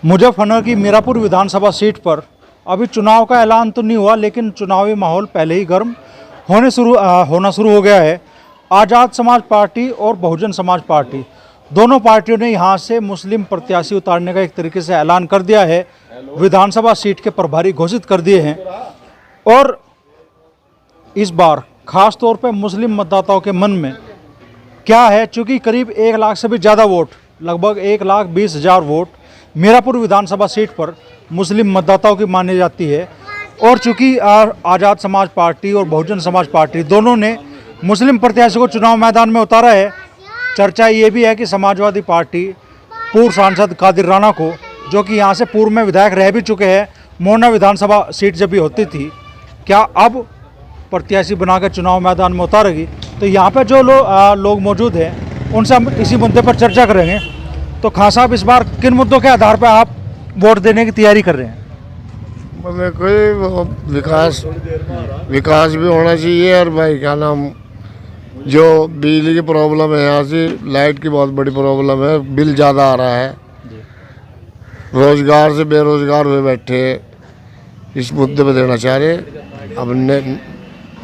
मुजफ्फरनगर की मीरापुर विधानसभा सीट पर अभी चुनाव का ऐलान तो नहीं हुआ, लेकिन चुनावी माहौल पहले ही गर्म होना शुरू हो गया है। आज़ाद समाज पार्टी और बहुजन समाज पार्टी दोनों पार्टियों ने यहां से मुस्लिम प्रत्याशी उतारने का एक तरीके से ऐलान कर दिया है। विधानसभा सीट के प्रभारी घोषित कर दिए हैं और इस बार खास तौर पर मुस्लिम मतदाताओं के मन में क्या है, चूँकि करीब 1 लाख से भी ज़्यादा वोट, लगभग 1,20,000 वोट मीरापुर विधानसभा सीट पर मुस्लिम मतदाताओं की मानी जाती है। और चूँकि आज़ाद समाज पार्टी और बहुजन समाज पार्टी दोनों ने मुस्लिम प्रत्याशी को चुनाव मैदान में उतारा है, चर्चा ये भी है कि समाजवादी पार्टी पूर्व सांसद कादिर राणा को, जो कि यहाँ से पूर्व में विधायक रह भी चुके हैं, मोरना विधानसभा सीट जब भी होती थी, क्या अब प्रत्याशी बनाकर चुनाव मैदान में उतारेगी। तो यहाँ पर जो लोग मौजूद हैं उनसे हम इसी मुद्दे पर चर्चा करेंगे। तो खान साहब, इस बार किन मुद्दों के आधार पर आप वोट देने की तैयारी कर रहे हैं? मतलब कोई विकास भी होना चाहिए, और भाई क्या नाम, जो बिजली की प्रॉब्लम है, यहाँ से लाइट की बहुत बड़ी प्रॉब्लम है, बिल ज़्यादा आ रहा है, रोजगार से बेरोजगार हुए बैठे, इस मुद्दे पर देना चाह रहे। अब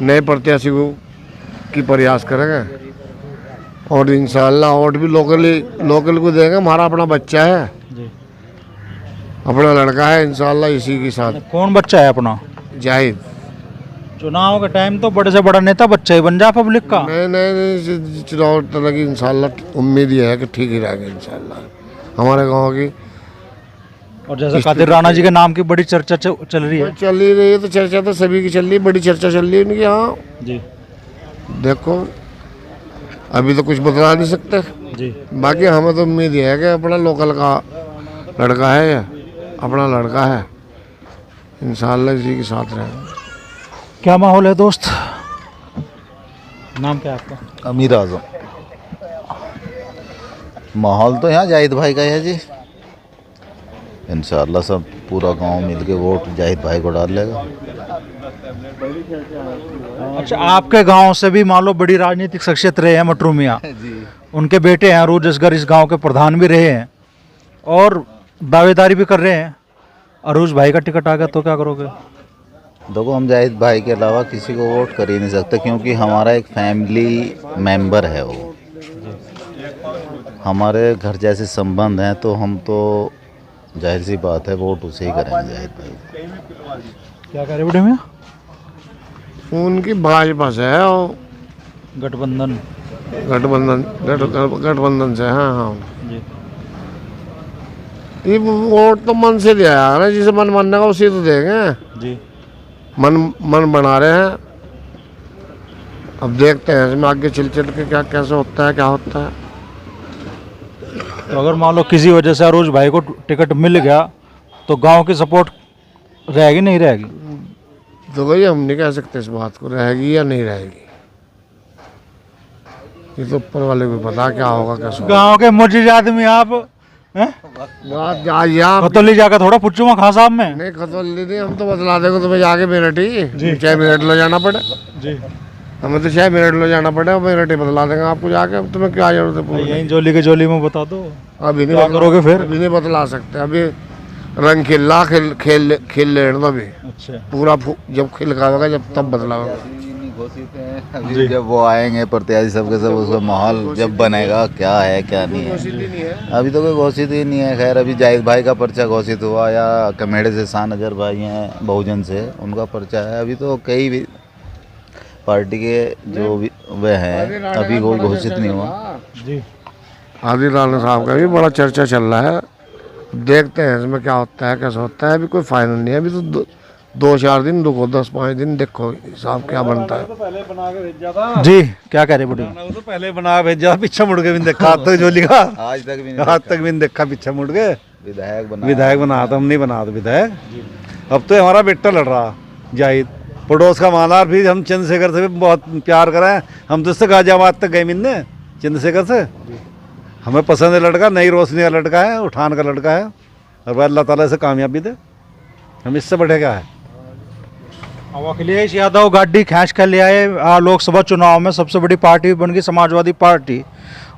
नए प्रत्याशी को की प्रयास करेंगे और इंशाल्लाह वोट भी लोकल को देंगे। हमारा अपना बच्चा है जी। अपना लड़का है, इंशाल्लाह इसी के साथ। कौन बच्चा है अपना? जाहिद। चुनाव के टाइम तो बड़े से बड़ा नेता बच्चा ही बन जा पब्लिक का। नहीं, चुनाव तरह की इंशाल्लाह उम्मीद ये है कि ठीक ही रहेगा इंशाल्लाह हमारे गांव की। और जैसे कादिर राणा जी के नाम की बड़ी चर्चा चल रही है। चल ही रही है, तो चर्चा तो सभी की चल रही है, बड़ी चर्चा चल रही है उनकी। हाँ जी, देखो अभी तो कुछ बता नहीं सकते जी। बाकी हमें तो उम्मीद है कि अपना लोकल का लड़का है, या अपना लड़का है, इंशाल्लाह इसी के साथ रहेगा। क्या माहौल है दोस्त? नाम क्या है आपका? अमीर आजम। माहौल तो यहाँ जाहिद भाई का है जी, इंशाल्लाह सब पूरा गांव मिलके वोट जाहिद भाई को डाल लेगा। अच्छा, आपके गांव से भी मान लो बड़ी राजनीतिक शख्सियत रहे हैं मटरू मियाँ, उनके बेटे हैं अरूज असगर, इस गांव के प्रधान भी रहे हैं और दावेदारी भी कर रहे हैं। अरूज भाई का टिकट आ गया तो क्या करोगे? देखो, हम जाहिद भाई के अलावा किसी को वोट कर ही नहीं सकते, क्योंकि हमारा एक फैमिली मेंबर है वो, हमारे घर जैसे संबंध हैं, तो हम तो जाहिर सी बात है वोट उसे ही करेंगे जाहिद भाई। क्या कह रहे बड़े मियाँ? उनकी भाजपा से है और गठबंधन गठबंधन से। हाँ जी। ये वोट तो मन से दिया है ना, जिसे मन मानने का उसी तो देंगे जी। मन बना रहे हैं। अब देखते हैं इसमें आगे चल के क्या कैसे होता है, क्या होता है। तो अगर मान लो किसी वजह से अरूज भाई को टिकट मिल गया तो गांव की सपोर्ट रहेगी नहीं रहेगी? तो भाई हम नहीं कह सकते इस बात को, रहेगी या नहीं रहेगी, ये तो ऊपर वाले को पता क्या होगा कैसे होगा। गांव के मुझे आदमी आप हैं? खतौली जाकर थोड़ा पूछूंगा खान साहब में। नहीं खतौली नहीं, हम तो बतला देंगे तुम्हें जाके मेरठ ही, 6 मिनट लो जाना पड़े जी। हमें तो 6 मिनट लो जाना पड़े, मेरठ ही बतला देंगे आपको जाके। अब तुम्हें क्या जरूरत है? यहीं जोली के जोली में बता दो। अभी नहीं क्या करोगे फिर? अभी नहीं बतला सकते, अभी रंग खेल लेने दो। अभी अच्छा, पूरा जब खिलकावेगा जब तब बतलावेगा। अभी जब वो आएंगे प्रत्याशी सबके सब, उसका माहौल जब बनेगा क्या है क्या नहीं है। अभी तो कोई घोषित ही नहीं है। खैर, अभी जाहिद भाई का पर्चा घोषित हुआ, या कमेड़े से शाहनजर भाई हैं बहुजन से, उनका पर्चा है। अभी तो कई भी पार्टी के जो भी वे हैं अभी कोई घोषित नहीं हुआ जी। आदिल राणा साहब का भी बड़ा चर्चा चल रहा है, देखते हैं इसमें क्या होता है कैसे होता है। अभी कोई फाइनल नहीं है, अभी तो 2-4 दिन रुको, 10-5 दिन देखो हिसाब क्या बनता है। जी, क्या कह रहे बुढ़ी? तो पहले बना भेजा, पीछे मुड़ के भी देखा, आज तक जो लिखा आज तक भी आज तक भी नहीं देखा, पीछे मुड़ के विधायक बना था, हम नहीं बना विधायक। अब तो हमारा बेटा लड़ रहा जाहिद, पड़ोस का मालार भी। हम चंद्रशेखर से भी बहुत प्यार करें, हम तो इससे गाजियाबाद तक गए मिलने चंद्रशेखर से। हमें पसंद है लड़का, नई रोशनी का लड़का है, उठान का लड़का है, और वह अल्लाह ताला से कामयाबी दे, हम इससे बढ़े क्या है। अब अखिलेश यादव गाड़ी खींच कर ले आए लोकसभा चुनाव में, सबसे बड़ी पार्टी बन गई समाजवादी पार्टी,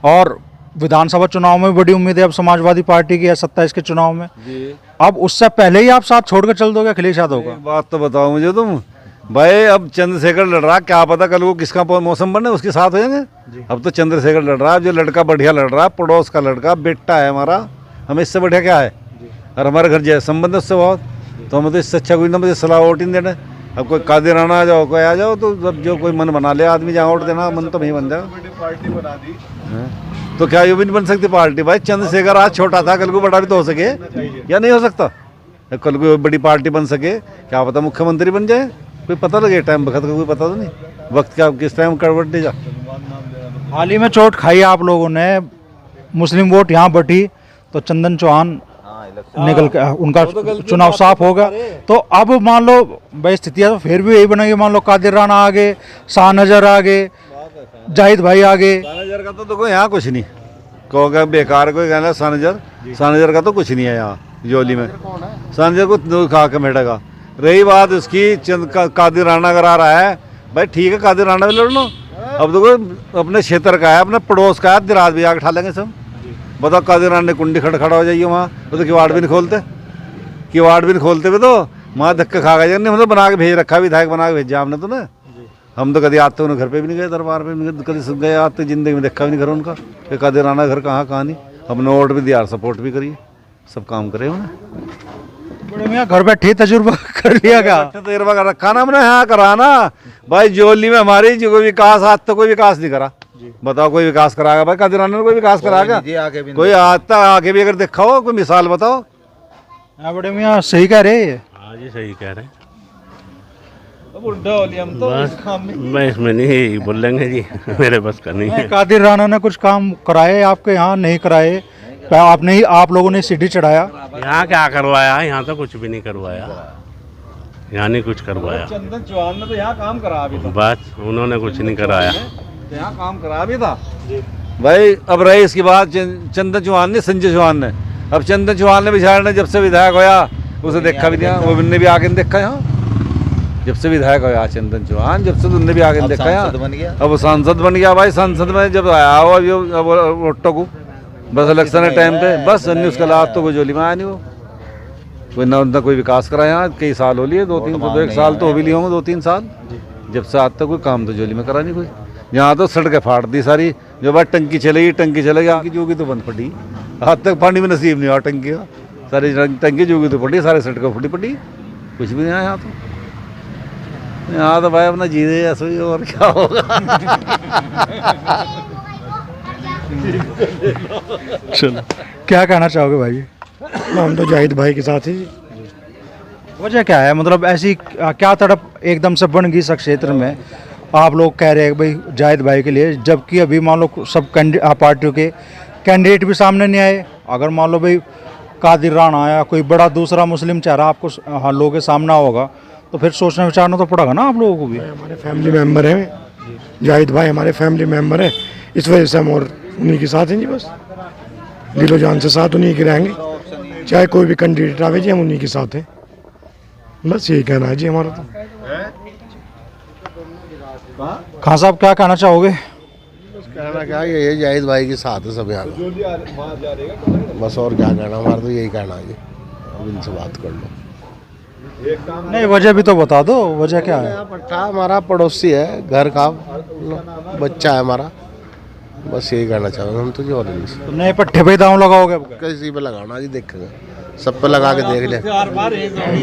और विधानसभा चुनाव में बड़ी उम्मीद है अब समाजवादी पार्टी की है 27 के चुनाव में। अब उससे पहले ही आप साथ छोड़कर चल दोगे अखिलेश यादव का? एक बात तो बताओ मुझे तुम भाई, अब चंद्रशेखर लड़ रहा, क्या पता कल को किसका मौसम बने उसके साथ हो जाएंगे। अब तो चंद्रशेखर लड़ रहा है, जो लड़का बढ़िया लड़ रहा है, पड़ोस का लड़का, बेटा है हमारा, हमें इससे बढ़िया क्या है। और हमारे घर जैसे संबंध है उससे बहुत, तो हमें तो इससे अच्छा कोई ना मुझे सलाह वोट नहीं देना। अब कोई कादिराना आ जाओ, कोई आ जाओ, तो जब जो कोई मन बना ले आदमी, जहाँ वोट देना मन तो वहीं बन जाएगा। पार्टी बना दी तो क्या ये भी नहीं बन सकती पार्टी भाई? चंद्रशेखर आज छोटा था, कल को बड़ा भी तो हो सके या नहीं हो सकता? कल को बड़ी पार्टी बन सके, क्या पता मुख्यमंत्री बन जाए, कोई पता लगे टाइम वक्त का, कोई पता तो नहीं वक्त क्या किस टाइम करवट दे जा। हाल ही में चोट खाई आप लोगों ने, मुस्लिम वोट यहाँ बटी तो चंदन चौहान निकल के उनका चुनाव साफ होगा। तो अब मान लो भाई स्थितियाँ तो फिर भी यही बनेगी, मान लो कादिर राणा आगे, शाहनजर आगे, जाहिद भाई आगे। सानजर का तो देखो यहाँ कुछ नहीं कहोगे, बेकार कोई कहना सानजर का तो कुछ नहीं है यहाँ जोली में। सानजर को खा के बैठेगा। रही बात उसकी कादिर राणा अगर आ रहा है भाई, ठीक है कादिर राणा भी लड़ लो। अब देखो अपने क्षेत्र का है, अपने पड़ोस का है, दिराज भी आगे उठा लेंगे सब। बताओ कादिर राणा ने कुंडी खड़ा हो जाइए वहाँ, वो तो किवाड़ भी नहीं खोलते, किवाड़ भी नहीं खोलते भी, तो वहाँ धक्का खा गए। मतलब बना के भेज रखा, विधायक बना के भेजा हमने तो ना। हम तो कभी आते उन्हें घर पे भी नहीं गए, दरबार पे भी कभी सुन गए, आते जिंदगी में देखा भी नहीं घर उनका कि कादिर राणा घर कहाँ नहीं। हमने वोट भी दिया, सपोर्ट भी करिए, सब काम करे उन्हें। बड़े मियाँ घर बैठे तजुर्बा कर लिया क्या? तजुर्बा कर रखा ना हमने, यहाँ कराना भाई। जोली में हमारी जो कोई विकास, आज तक कोई विकास नहीं करा। बताओ कोई विकास कराएगा भाई? कादिर राणा ने कोई विकास कराएगा? कोई आज तक आगे भी अगर देखा हो, कोई मिसाल बताओ। बड़े मियाँ सही कह रहे हैं। हाँ जी सही कह रहे हैं। हम तो मैं इसमें नहीं बोलेंगे जी, मेरे बस का नहीं है। कादिर राणा ने कुछ काम कराए आपके यहाँ? नहीं कराए, आपने ही आप लोगों ने सीढ़ी चढ़ाया। यहाँ क्या करवाया? यहाँ तो कुछ भी नहीं करवाया, यहाँ नहीं कुछ करवाया। चंदन चौहान ने तो यहाँ काम करा अभी तो, बस उन्होंने कुछ नहीं कराया। यहाँ काम करा भी था भाई। अब रही इसकी बात चंदन चौहान ने, संजय चौहान ने। अब चंदन चौहान ने बिचारे ने जब से विधायक होया उसे देखा भी नहीं, वो ने भी आगे नहीं देखा यहाँ। जब से विधायक होया चंदन चौहान, जब से उनने भी आगे नहीं देखा यहाँ। अब वो सांसद बन गया भाई। सांसद में जब आया हो अब वोटों को, बस इलेक्शन के टाइम पे बस अन्य उसके लाभ तो जोली में आया नहीं। वो कोई ना कोई विकास करा यहाँ, कई साल हो लिए, 2-3 साल तो हो भी लिए होंगे, 2-3 साल। जब से आज तक कोई काम तो जोली में करा नहीं कोई। यहाँ तो सड़कें फाड़ दी सारी, जो बात टंकी चलेगी आगे जोगी तो बंद पड़ी। आज तक पानी में नसीब नहीं हुआ टंकी का, सारी टंकी जोगी तो पड़ी, सारी सड़कें फटी पड़ी, कुछ भी नहीं आया यहाँ तो। यहाँ तो भाई अपना जी रहे ऐसे ही, और क्या होगा। चलो क्या कहना चाहोगे भाई? हम तो जाहिद भाई के साथ ही। वजह क्या है, मतलब ऐसी क्या तड़प एकदम से बन गई इस क्षेत्र में? आप लोग कह रहे हैं भाई जाहिद भाई के लिए, जबकि अभी मान लो सब पार्टियों के कैंडिडेट भी सामने नहीं आए। अगर मान लो भाई कादिर राणा आया, कोई बड़ा दूसरा मुस्लिम चेहरा आपको लोगों के सामना होगा, तो फिर सोचना विचारना तो पड़ेगा ना आप लोगों को भी। हमारे फैमिली मेम्बर हैं जाहिद भाई, हमारे फैमिली मेम्बर हैं, इस वजह से हम और उन्हीं के साथ हैं जी। बस दिलो जान से साथ उन्हीं के रहेंगे, चाहे कोई भी कैंडिडेट आवे जी, हम उन्हीं के साथ हैं। बस यही कहना है जी हमारा तो। खान साहब क्या कहना चाहोगे? कहना क्या है, ये जाहिद भाई के साथ है सब यहाँ। बस और क्या कहना, हमारा तो यही कहना है जी। अब इनसे बात कर लो। नहीं वजह भी तो बता दो, वजह क्या है? पट्टा हमारा पड़ोसी है, घर का बच्चा है हमारा। बस यही कहना चाहूँगा हम तो जी, और तो नए पट्टे पे दांव लगाओगे अब? किसी पे लगाना जी, देखेंगे सब पे लगा के देख ले,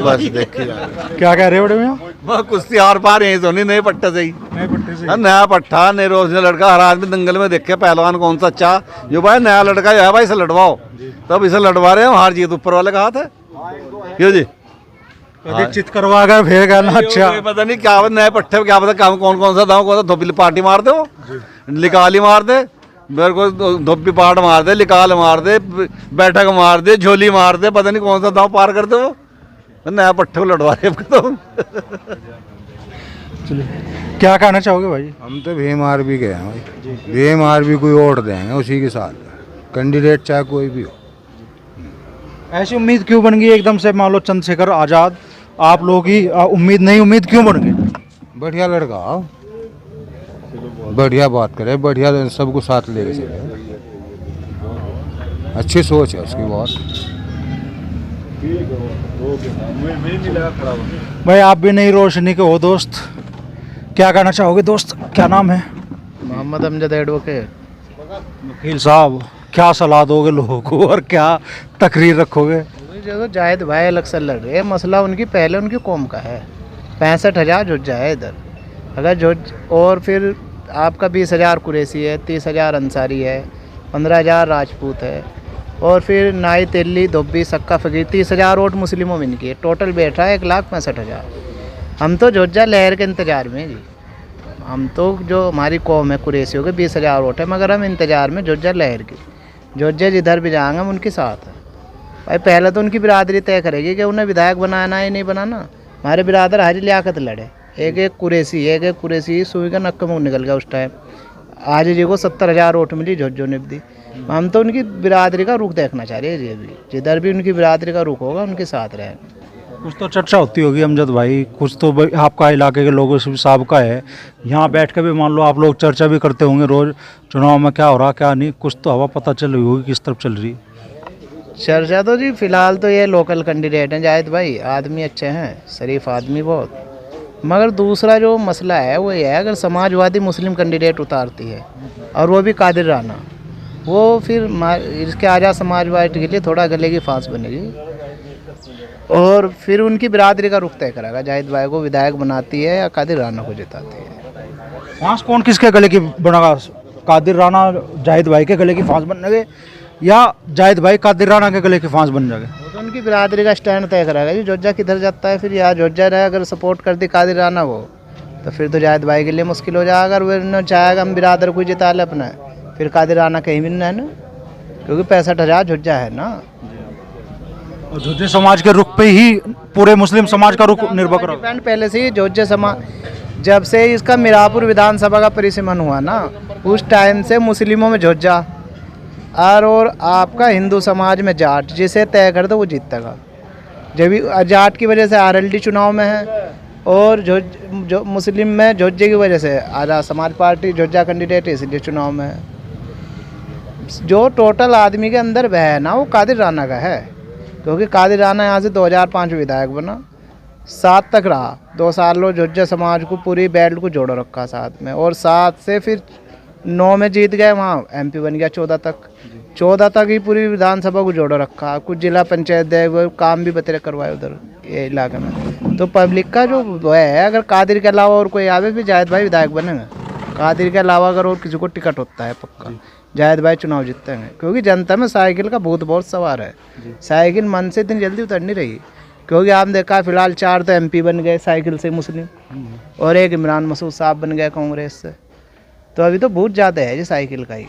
बस देखिएगा। क्या कह रहे हो बड़े भैया? कुश्ती आर पार यही तो नहीं, नए पट्टे से ही। नए पट्टे से? नया पट्टा, नए रोज लड़का। हर आदमी दंगल में देखे पहलवान कौन सा अच्छा, जो भाई नया लड़का जो है भाई इसे लड़वाओ, तब इसे लड़वा रहे हो। हार जीत ऊपर वाले का हाथ है, क्यों जी? चित करवा कर फिर कहना अच्छा। पता नहीं क्या नए पट्टे क्या पता कौन कौन सा दाव, कौन सा धोपी पार्टी मार दे, वो लिकाली मार दे, मेरे को धोपी पाट मार दे, लिकाल मार दे, बैठक मार दे, झोली मार दे, पता नहीं कौन सा दाव पार कर दे। वो नया पट्टे को लड़वा रहे तो। क्या कहना चाहोगे भाई? हम तो भीम आर भी गए हैं भाई, भीम आर भी कोई वोट देंगे उसी के साथ, कैंडिडेट चाहे कोई भी हो। ऐसी उम्मीद क्यों बन गई एकदम से? मान लो चंद्रशेखर आज़ाद, आप लोगों की उम्मीद नहीं, उम्मीद क्यों बन गई? बढ़िया लड़का हो, बढ़िया बात करे, बढ़िया सबको साथ लेके चले। अच्छी सोच है उसकी बहुत। भाई आप भी नई रोशनी के हो दोस्त, क्या कहना चाहोगे दोस्त, क्या नाम है? मोहम्मद अमजद एडवोकेट। वकील साहब क्या सलाह दोगे लोगों को और क्या तकरीर रखोगे? जो जाहिद भाई इलेक्शन लड़ रहे हैं, मसला उनकी पहले उनकी कौम का है। 65,000 जुज्जा है इधर, अगर जुज और फिर आपका 20,000 कुरैशी है, 30,000 अंसारी है, 15,000 राजपूत है, और फिर नाई तेली धोबी सक्का फकीर 30,000 वोट मुस्लिमों में इनकी है। टोटल बैठा है 1,65,000। हम तो जुज्जा लहर के इंतज़ार में जी, हम तो जो हमारी कौम है कुरैशियों के 20,000 वोट है, मगर हम इंतज़ार में जुज्जा लहर की। जुज्जा जिधर भी जाएंगे हम उनके साथ हैं। भाई पहले तो उनकी बिरादरी तय करेगी कि उन्हें विधायक बनाना है नहीं बनाना। हमारे बिरादर हाजी लियाकत लड़े, एक कुरैशी सुई का नक्क मुँह निकल गया उस टाइम। आज जी को 70,000 वोट मिली झुज्जो ने दी। हम तो उनकी बिरादरी का रुख देखना चाह रहे हैं जी। अभी जिधर भी उनकी बिरादरी का रुख होगा उनके साथ रहेंगे। कुछ तो चर्चा होती होगी अमजद भाई, कुछ तो भाई आपका इलाके के लोगों से भी साबका है, यहाँ बैठ के भी मान लो आप लोग चर्चा भी करते होंगे रोज़ चुनाव में क्या हो रहा क्या नहीं, कुछ तो हवा पता चल रही होगी किस तरफ चल रही? चर्चा तो जी फिलहाल तो ये लोकल कैंडिडेट हैं जाहिद भाई, आदमी अच्छे हैं, शरीफ आदमी बहुत। मगर दूसरा जो मसला है वो ये है, अगर समाजवादी मुस्लिम कैंडिडेट उतारती है और वो भी कादिर राना, वो फिर इसके आज़ाद समाजवादी के लिए थोड़ा गले की फांस बनेगी और फिर उनकी बिरादरी का रुख तय करेगा जाहिद भाई को विधायक बनाती है या कादिर राना को जिताती है। फांस कौन किसके गले की बनेगा? कादिर राना जाहिद भाई के गले की फांस बन जाएंगे या जाहिद भाई कादिर राना के गले की फांस बन जाएंगे? वो तो उनकी बिरादरी का स्टैंड तय करेगा जी। जोजा किधर जाता है फिर, यहाँ जोजा रहे अगर सपोर्ट कर दी कादिर राना को तो फिर तो जाहिद भाई के लिए मुश्किल हो जाएगा। अगर वो चाहेगा हम बिरादर को जिता ले अपना, फिर कादिर राना कहीं भी नहीं है ना, क्योंकि 65,000 जुज्जा है ना। और जोजे समाज के रुख पे ही पूरे मुस्लिम समाज का रुख निर्भर कर डिपेंड पहले से ही जोजे समाज, जब से इसका मीरापुर विधानसभा का परिसीमन हुआ ना, उस टाइम से मुस्लिमों में जोजा और आपका हिंदू समाज में जाट, जिसे तय कर दो वो जीतेगा। जब जाट की वजह से आरएलडी चुनाव में है और जो मुस्लिम में जोजे की वजह से आज़ाद समाज पार्टी जोजा कैंडिडेट इसलिए चुनाव में है। जो टोटल आदमी के अंदर वह है ना, वो कादिर राना का है, क्योंकि कादिर राना यहाँ से 2005 विधायक बना, 7 तक रहा, 2 सालों जोजा समाज को पूरी बेल्ट को जोड़ो रखा साथ में, और 7 से फिर 9 में जीत गए, वहाँ एमपी बन गया 14 तक ही पूरी विधानसभा को जोड़ो रखा। कुछ जिला पंचायत दे काम भी बतेरे करवाए उधर ये इलाके में। तो पब्लिक का जो वो है, अगर कादिर के अलावा और कोई आवे भी जाहिद भाई विधायक बनेंगे। कादिर के अलावा अगर और किसी को टिकट होता है पक्का जाहिद भाई चुनाव जीतते हैं, क्योंकि जनता में साइकिल का भूत बहुत सवार है। साइकिल मन से इतनी जल्दी उतर नहीं रही, क्योंकि आप देखा फिलहाल 4 तो एमपी बन गए साइकिल से मुस्लिम, और एक इमरान मसूद साहब बन गए कांग्रेस से। तो अभी तो बहुत ज़्यादा है जी साइकिल का ही,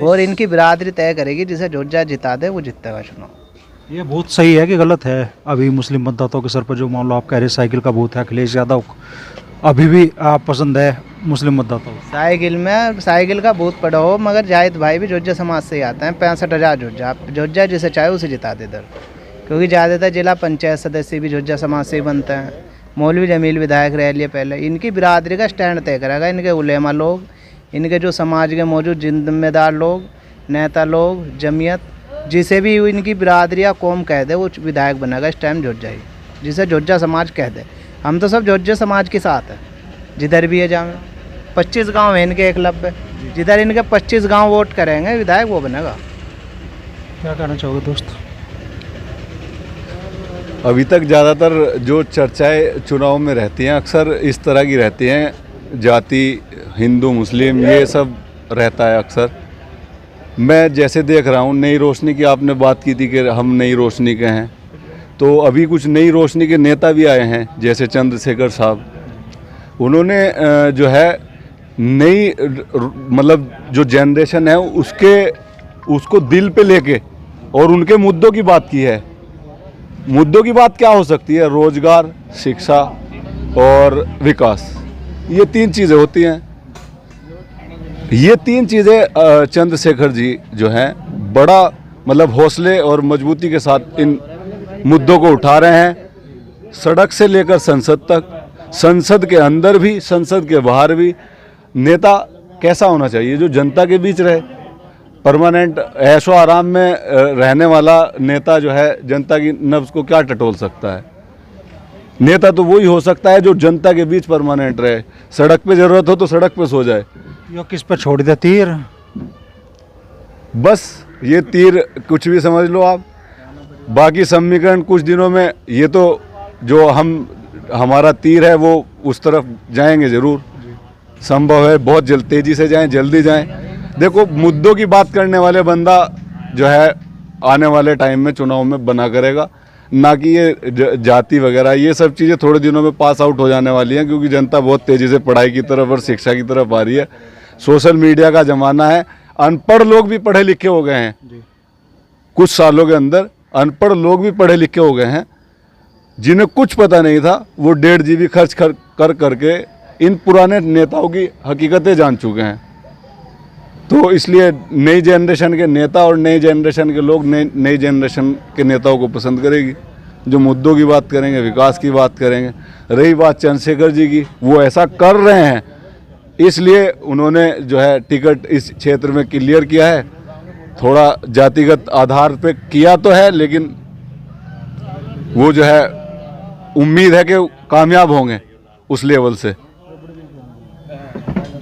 और इनकी बिरादरी तय करेगी, जिसे जोजा जिता दे वो जीतेगा चुनाव। ये बहुत सही है कि गलत है? अभी मुस्लिम मतदाताओं के सर पर जो मान लो आप कह रहे साइकिल का भूत है, अखिलेश यादव अभी भी आप पसंद है मुस्लिम मतदाताओं? साइकिल में साइकिल का भूत पड़ा हो, मगर जाहिद भाई भी जोजा समाज से ही आते हैं। 65,000 जोजा जिसे चाहे उसे जिता दे इधर, क्योंकि ज़्यादातर जिला पंचायत सदस्य भी जोजा समाज से ही बनते हैं। मौलवी जमील विधायक रह लिए पहले। इनकी बिरादरी का स्टैंड तय करेगा इनके उलेमा लोग, इनके जो समाज के मौजूद जिम्मेदार लोग, नेता लोग, जमीयत, जिसे भी इनकी बिरादरी या कौम कह दे वो विधायक बनेगा इस टाइम जोजा ही, जिसे जोजा समाज कह दे। हम तो सब जोजा समाज के साथ हैं जिधर भी है। जहाँ 25 गांव है इनके एकलव्य, जिधर इनके 25 गांव वोट करेंगे विधायक वो बनेगा। क्या कहना चाहोगे दोस्त? अभी तक ज़्यादातर जो चर्चाएं चुनाव में रहती हैं अक्सर इस तरह की रहती हैं, जाति, हिंदू मुस्लिम, ये सब रहता है अक्सर। मैं जैसे देख रहा हूँ, नई रोशनी की आपने बात की थी कि हम नई रोशनी के हैं, तो अभी कुछ नई रोशनी के नेता भी आए हैं, जैसे चंद्रशेखर साहब। उन्होंने जो है नई मतलब जो जनरेशन है उसको दिल पे लेके और उनके मुद्दों की बात की है। मुद्दों की बात क्या हो सकती है? रोजगार, शिक्षा और विकास, ये 3 चीज़ें होती हैं। ये 3 चीज़ें चंद्रशेखर जी जो हैं बड़ा मतलब हौसले और मजबूती के साथ इन मुद्दों को उठा रहे हैं। सड़क से लेकर संसद तक, संसद के अंदर भी संसद के बाहर भी नेता कैसा होना चाहिए? जो जनता के बीच रहे, परमानेंट ऐशो आराम में रहने वाला नेता जो है जनता की नब्ज को क्या टटोल सकता है? नेता तो वही हो सकता है जो जनता के बीच परमानेंट रहे, सड़क पे ज़रूरत हो तो सड़क पे सो जाए। यो किस पे छोड़ दिया तीर? बस ये तीर कुछ भी समझ लो आप। बाकी समीकरण कुछ दिनों में ये तो जो हमारा तीर है वो उस तरफ जाएंगे ज़रूर, संभव है बहुत तेज़ी से जाएं, जल्दी जाएं। देखो, मुद्दों की बात करने वाले बंदा जो है आने वाले टाइम में चुनाव में बना करेगा, ना कि ये जाति वगैरह। ये सब चीज़ें थोड़े दिनों में पास आउट हो जाने वाली हैं, क्योंकि जनता बहुत तेज़ी से पढ़ाई की तरफ और शिक्षा की तरफ आ रही है। सोशल मीडिया का ज़माना है, अनपढ़ लोग भी पढ़े लिखे हो गए हैं। कुछ सालों के अंदर अनपढ़ लोग भी पढ़े लिखे हो गए हैं, जिन्हें कुछ पता नहीं था, वो 1.5 GB खर्च कर करके इन पुराने नेताओं की हकीकतें जान चुके हैं। तो इसलिए नई जनरेशन के नेता और नई जनरेशन के लोग नई जनरेशन के नेताओं को पसंद करेगी, जो मुद्दों की बात करेंगे, विकास की बात करेंगे। रही बात चंद्रशेखर जी की, वो ऐसा कर रहे हैं, इसलिए उन्होंने जो है टिकट इस क्षेत्र में क्लियर किया है। थोड़ा जातिगत आधार पे किया तो है, लेकिन वो जो है उम्मीद है कि कामयाब होंगे उस लेवल से।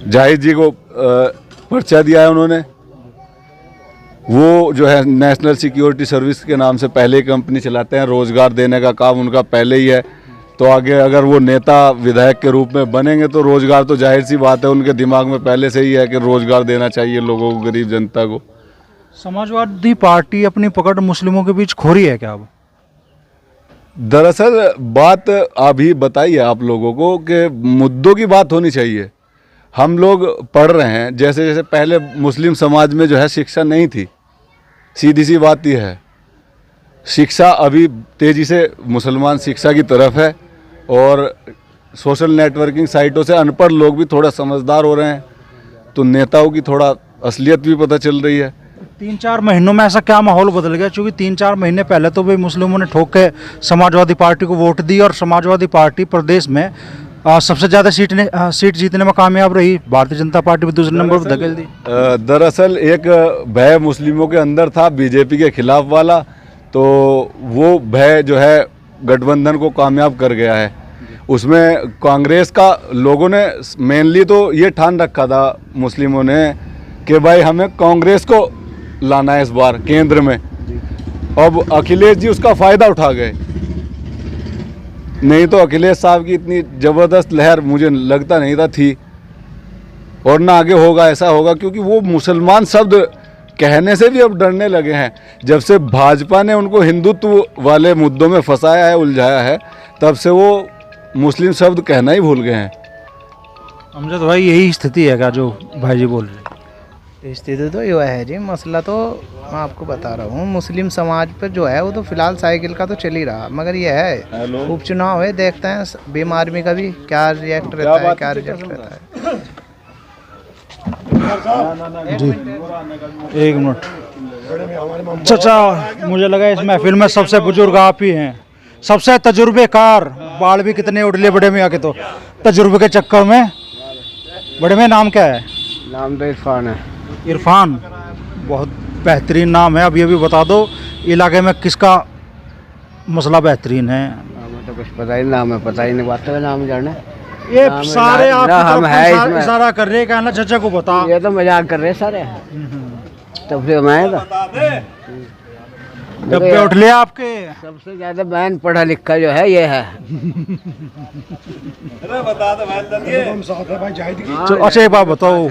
जाहिद जी को पर्चा दिया है उन्होंने, वो जो है नेशनल सिक्योरिटी सर्विस के नाम से पहले ही कंपनी चलाते हैं, रोज़गार देने का काम उनका पहले ही है। तो आगे अगर वो नेता विधायक के रूप में बनेंगे तो रोज़गार तो जाहिर सी बात है उनके दिमाग में पहले से ही है कि रोज़गार देना चाहिए लोगों को, गरीब जनता को। समाजवादी पार्टी अपनी पकड़ मुस्लिमों के बीच खो रही है क्या अब? दरअसल बात अभी बताई है आप लोगों को कि मुद्दों की बात होनी चाहिए। हम लोग पढ़ रहे हैं, जैसे जैसे पहले मुस्लिम समाज में जो है शिक्षा नहीं थी, सीधी सी बात यह है, शिक्षा अभी तेज़ी से मुसलमान शिक्षा की तरफ है, और सोशल नेटवर्किंग साइटों से अनपढ़ लोग भी थोड़ा समझदार हो रहे हैं, तो नेताओं की थोड़ा असलियत भी पता चल रही है। 3-4 महीनों में ऐसा क्या माहौल बदल गया? क्योंकि 3-4 महीने पहले तो भाई मुस्लिमों ने ठोक के समाजवादी पार्टी को वोट दी, और समाजवादी पार्टी प्रदेश में सबसे ज़्यादा सीट जीतने में कामयाब रही। भारतीय जनता पार्टी भी दूसरे नंबर पर धकेल दी। दरअसल एक भय मुस्लिमों के अंदर था बीजेपी के खिलाफ वाला, तो वो भय जो है गठबंधन को कामयाब कर गया है। उसमें कांग्रेस का लोगों ने मेनली तो ये ठान रखा था मुस्लिमों ने कि भाई हमें कांग्रेस को लाना है इस बार केंद्र में। अब अखिलेश जी उसका फ़ायदा उठा गए, नहीं तो अखिलेश साहब की इतनी ज़बरदस्त लहर मुझे लगता नहीं था थी, और ना आगे होगा, ऐसा होगा, क्योंकि वो मुसलमान शब्द कहने से भी अब डरने लगे हैं। जब से भाजपा ने उनको हिंदुत्व वाले मुद्दों में फंसाया है, उलझाया है, तब से वो मुस्लिम शब्द कहना ही भूल गए हैं। अमजद भाई, यही स्थिति है क्या जो भाई जी बोल रहे हैं? स्थिति तो यह है जी, मसला तो मैं आपको बता रहा हूँ, मुस्लिम समाज पर जो है वो तो फिलहाल साइकिल का तो चल ही रहा, मगर ये है उपचुनाव है, देखते हैं भीम आर्मी का भी क्या रिएक्ट रहता है, क्या रिजल्ट रहता है। जी, 1 मिनट। चाचा, मुझे लगा इस महफिल में सबसे बुजुर्ग आप ही हैं, सबसे तजुर्बेकार। बाल भी कितने उड़ लिए बड़े मियाँ के, तो तजुर्बे के चक्कर में। बड़े मियाँ, नाम क्या है? नाम तो इरफान है। इरफान, बहुत बेहतरीन नाम है। अभी अभी बता दो, इलाके में किसका मसला बेहतरीन है? नाम तो कुछ पता ही, नाम है पता ही नहीं, बात है नाम जाने। ये सारे आप हम है इसमें इशारा कर रहे हैं, कहना चाचा को बता। ये तो मजाक कर रहे हैं सारे, तब से मैं तो डब्बे उठ लिया आपके। सबसे ज्यादा बहन पढ़ा लिखा जो है ये है। अच्छा, एक बात बताओ,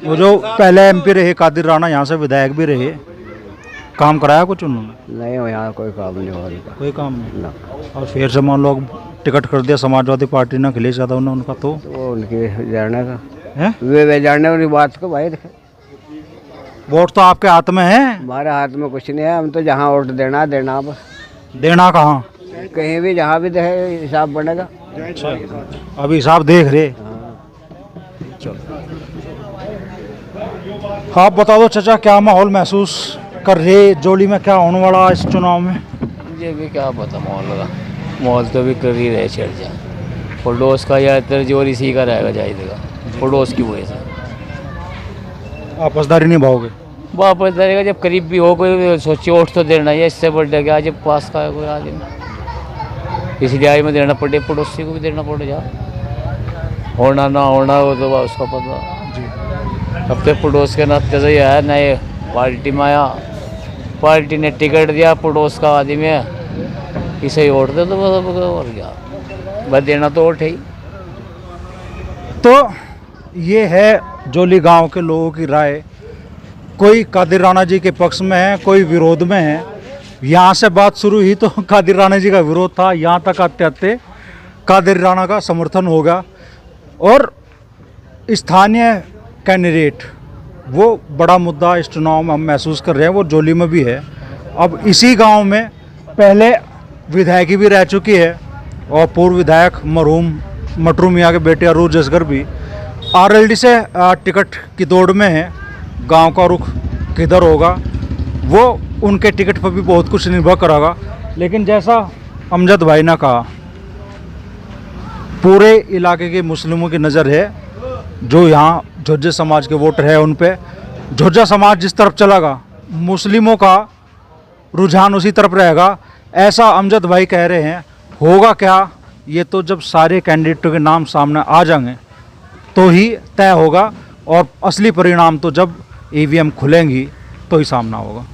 वो जो पहले MP रहे कादिर राणा, यहाँ से विधायक भी रहे, काम कराया कुछ उन्होंने? नहीं हो, यहाँ कोई काम नहीं हो रहा, कोई काम नहीं ना। और फिर से मान लो टिकट कर दिया समाजवादी पार्टी ने, अखिलेश यादव ने, उनका तो वो उनकी जानने का है, वे जानने वाली बात को भाई देखे। वोट तो आपके हाथ में है। हमारे हाथ में कुछ नहीं है, हम तो जहाँ वोट देना देना, बस देना कहाँ? कहीं भी जहाँ भी देखे हिसाब बनेगा। अच्छा, अभी हिसाब देख रहे। चलो, आप बता दो चाचा, क्या माहौल महसूस कर रहे? जोली में क्या होने वाला इस चुनाव में? मुझे भी क्या पता माहौल तो भी कर ही रहे छेड़ जा। पड़ोस का ज़्यादातर जोर इसी का रहेगा, जाहिद का, पड़ोस की वजह से। आपसदारी नहीं भाओगे? वापस देगा जब करीब भी हो कोई सोचिए वोट तो देना है, इससे बढ़ गया जब पास का है कोई आदमी, इसलिए आई में देना पड़े, पड़ोसी को भी देना पड़ जा, होना ना होना वो तो उसका पता। अब तो पड़ोस के नाते से है, नए पार्टी में आया, पार्टी ने टिकट दिया, पड़ोस का आदमी है, इसे ही वोट दे दो बस, और क्या बस, देना तो वोट है ही। तो ये है जोली गांव के लोगों की राय। कोई कादिर राणा जी के पक्ष में है, कोई विरोध में है। यहाँ से बात शुरू हुई तो कादिर राणा जी का विरोध था, यहाँ तक आते आते कादिर राणा का समर्थन होगा। और स्थानीय कैंडिडेट वो बड़ा मुद्दा इस चुनाव में हम महसूस कर रहे हैं, वो जोली में भी है। अब इसी गांव में पहले विधायकी भी रह चुकी है और पूर्व विधायक मरहूम मटरू मियाँ के बेटे अरूज असगर भी आरएलडी से टिकट की दौड़ में है। गांव का रुख किधर होगा वो उनके टिकट पर भी बहुत कुछ निर्भर करेगा। लेकिन जैसा अमजद भाई ने कहा, पूरे इलाके के मुस्लिमों की नज़र है, जो यहाँ झोज्जा समाज के वोटर है उन पे। झोज्जा समाज जिस तरफ चलेगा मुस्लिमों का रुझान उसी तरफ रहेगा, ऐसा अमजद भाई कह रहे हैं। होगा क्या ये तो जब सारे कैंडिडेटों के नाम सामने आ जाएंगे तो ही तय होगा, और असली परिणाम तो जब ईवीएम खुलेंगी तो ही सामना होगा।